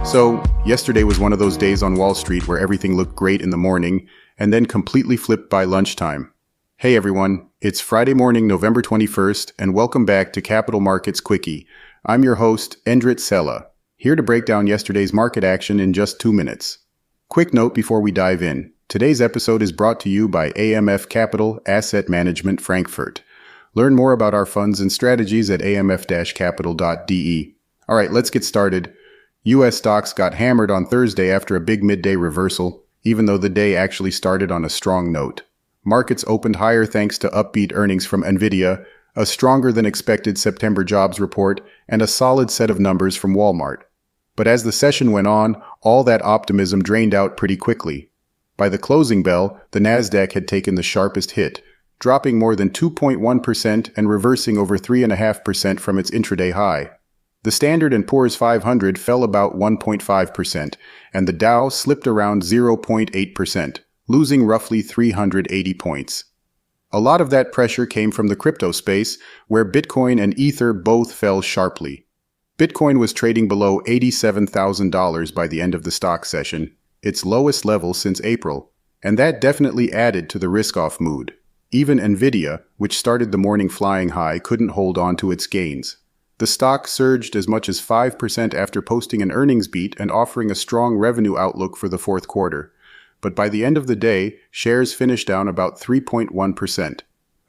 So, yesterday was one of those days on Wall Street where everything looked great in the morning and then completely flipped by lunchtime. Hey everyone, it's Friday morning, November 21st, and welcome back to Capital Markets Quickie. I'm your host, Endrit Sella, here to break down yesterday's market action in just 2 minutes. Quick note before we dive in. Today's episode is brought to you by AMF Capital Asset Management Frankfurt. Learn more about our funds and strategies at amf-capital.de. All right, let's get started. U.S. stocks got hammered on Thursday after a big midday reversal, even though the day actually started on a strong note. Markets opened higher thanks to upbeat earnings from Nvidia, a stronger than expected September jobs report, and a solid set of numbers from Walmart. But as the session went on, all that optimism drained out pretty quickly. By the closing bell, the Nasdaq had taken the sharpest hit, dropping more than 2.1% and reversing over 3.5% from its intraday high. The Standard & Poor's 500 fell about 1.5%, and the Dow slipped around 0.8%, losing roughly 380 points. A lot of that pressure came from the crypto space, where Bitcoin and Ether both fell sharply. Bitcoin was trading below $87,000 by the end of the stock session, its lowest level since April, and that definitely added to the risk-off mood. Even Nvidia, which started the morning flying high, couldn't hold on to its gains. The stock surged as much as 5% after posting an earnings beat and offering a strong revenue outlook for the fourth quarter. But by the end of the day, shares finished down about 3.1%.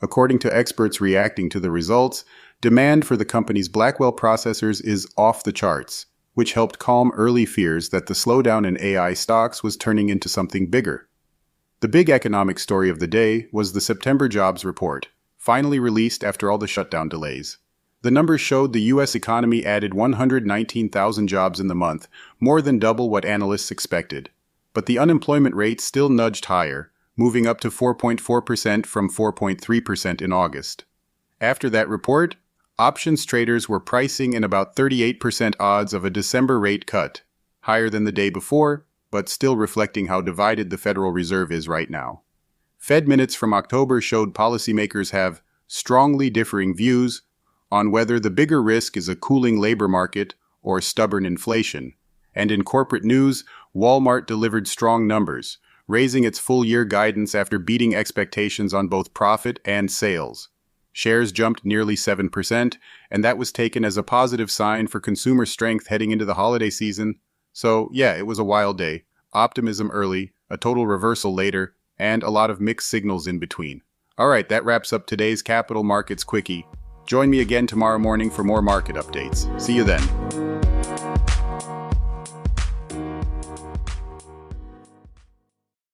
According to experts reacting to the results, demand for the company's Blackwell processors is off the charts, which helped calm early fears that the slowdown in AI stocks was turning into something bigger. The big economic story of the day was the September jobs report, finally released after all the shutdown delays. The numbers showed the U.S. economy added 119,000 jobs in the month, more than double what analysts expected. But the unemployment rate still nudged higher, moving up to 4.4% from 4.3% in August. After that report, options traders were pricing in about 38% odds of a December rate cut, higher than the day before, but still reflecting how divided the Federal Reserve is right now. Fed minutes from October showed policymakers have strongly differing views on whether the bigger risk is a cooling labor market or stubborn inflation. And in corporate news, Walmart delivered strong numbers, raising its full-year guidance after beating expectations on both profit and sales. Shares jumped nearly 7%, and that was taken as a positive sign for consumer strength heading into the holiday season. So, yeah, it was a wild day. Optimism early, a total reversal later, and a lot of mixed signals in between. All right, that wraps up today's Capital Markets Quickie. Join me again tomorrow morning for more market updates. See you then.